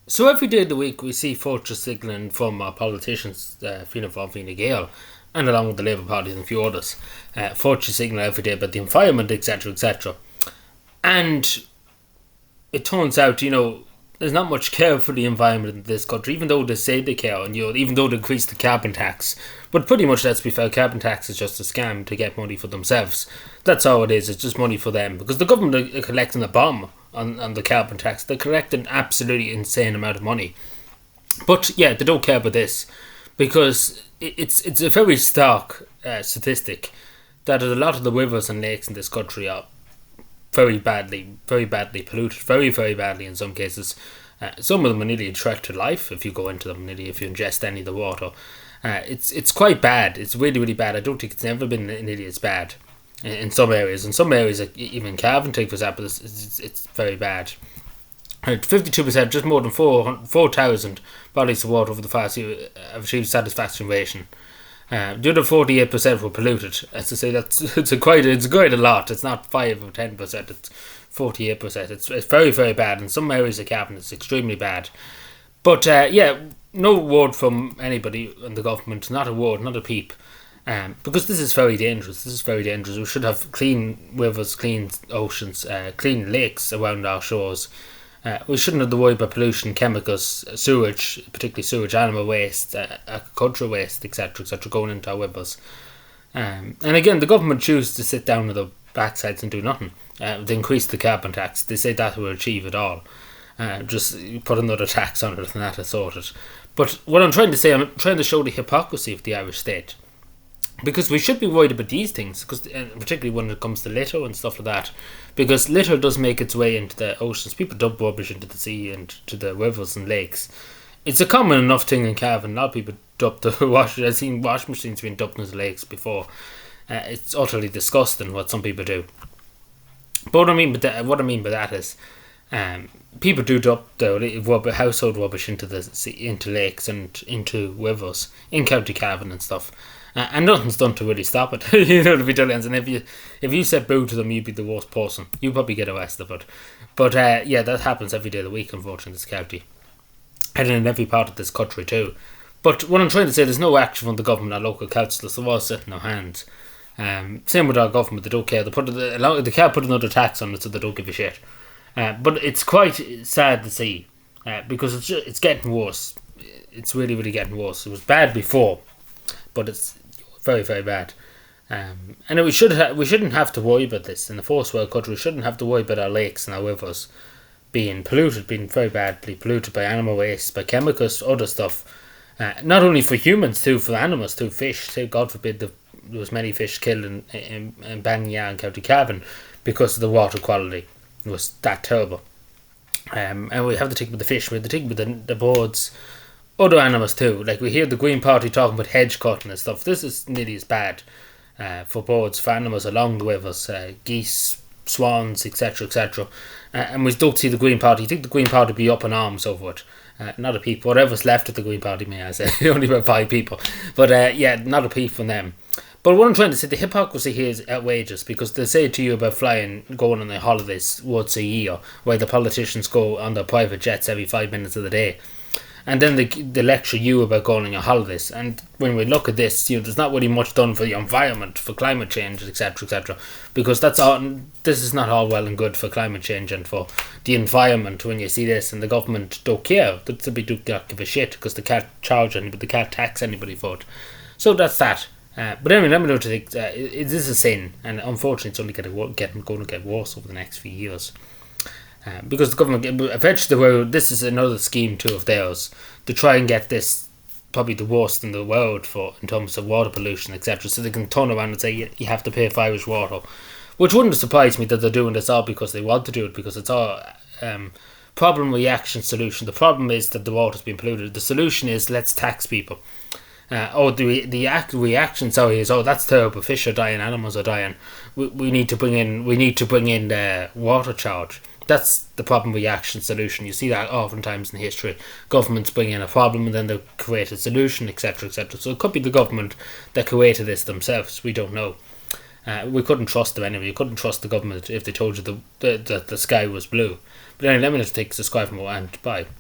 So every day of the week we see fortress signalling from our politicians, Fianna Fáil, Fine Gael, and along with the Labour Party and a few others. Fortress signal every day about the environment, etc., etc. And it turns out, there's not much care for the environment in this country, even though they say they care, and even though they increase the carbon tax. But pretty much, let's be fair, carbon tax is just a scam to get money for themselves. That's all it is. It's just money for them, because the government are collecting a bomb on the carbon tax. They're collecting an absolutely insane amount of money. But yeah, they don't care about this, because it's a very stark statistic that a lot of the rivers and lakes in this country are very badly polluted, very, very badly in some cases. Some of them are nearly a threat to life if you go into them, nearly if you ingest any of the water. It's quite bad. It's really, really bad. I don't think it's ever been nearly as bad in some areas. In some areas, like even Carventry, for example, it's very bad. 52%, just more than 4,000 bodies of water over the past year have achieved satisfaction. The other 48% were polluted. As I say, it's quite a lot. It's not 5 or 10%. It's 48%. It's very, very bad. In some areas of Cavan, it's extremely bad. But no word from anybody in the government. Not a word, not a peep. Because this is very dangerous. We should have clean rivers, clean oceans, clean lakes around our shores. We shouldn't have to worry about pollution, chemicals, sewage, particularly sewage, animal waste, agricultural waste, etc., going into our rivers. And again, the government chooses to sit down on their backsides and do nothing. They increase the carbon tax. They say that will achieve it all. Just put another tax on it and that is sorted. But what I'm trying to say, I'm trying to show the hypocrisy of the Irish state. Because we should be worried about these things, particularly when it comes to litter and stuff like that. Because litter does make its way into the oceans. People dump rubbish into the sea and to the rivers and lakes. It's a common enough thing in Cavan. A lot of people dump the wash. I've seen washing machines being dumped into lakes before. It's utterly disgusting what some people do. But what I mean by that is, people do dump the household rubbish into the sea, into lakes and into rivers in County Cavan and stuff. And nothing's done to really stop it. To be totally honest. And if you said boo to them, you'd be the worst person. You'd probably get arrested. But that happens every day of the week, unfortunately, in this county. And in every part of this country too. But what I'm trying to say, there's no action from the government or local councillors. They're all sitting their hands. Same with our government. They don't care. They can't put another tax on it, so they don't give a shit. But it's quite sad to see, because it's getting worse. It's really, really getting worse. It was bad before, but it's very, very bad. And we shouldn't have to worry about this. In the first world country, we shouldn't have to worry about our lakes and our rivers being very badly polluted by animal waste, by chemicals, other stuff. Not only for humans too, for animals too, fish too. God forbid there was many fish killed in Bangya and County Cavan because of the water quality. It was that terrible. And we have to think about the fish, we have to think about the birds, other animals too. Like we hear the Green Party talking about hedge cutting and stuff. This is nearly as bad for birds, for animals along the rivers, geese, swans, etc. And we don't see the Green Party. You think the Green Party be up in arms over it? Not a peep. Whatever's left of the Green Party, may I say. Only about 5 people. But not a peep from them. But what I'm trying to say, the hypocrisy here is outrageous, because they say to you about going on their holidays once a year, while the politicians go on their private jets every 5 minutes of the day. And then they lecture you about going on your holidays. And when we look at this, there's not really much done for the environment, for climate change, etc. Because this is not all well and good for climate change and for the environment. When you see this, and the government don't care, they do not give a shit, because they can't charge anybody, they can't tax anybody for it. So that's that. But anyway, let me know what you think. Is this a sin? And unfortunately, it's only going to get worse over the next few years. Because the government, eventually, this is another scheme too of theirs to try and get this probably the worst in the world in terms of water pollution, etc. So they can turn around and say you have to pay for Irish water, which wouldn't surprise me that they're doing this all because they want to do it, because it's all problem, reaction, solution. The problem is that the water's been polluted. The solution is let's tax people. The reaction, is that's terrible. Fish are dying, animals are dying. We need to bring in the water charge. That's the problem, reaction, solution. You see that oftentimes in history. Governments bring in a problem and then they create a solution, etc. So it could be the government that created this themselves. We don't know. We couldn't trust them anyway. You couldn't trust the government if they told you that the sky was blue. But anyway, let me know if you think, subscribe for more, and bye.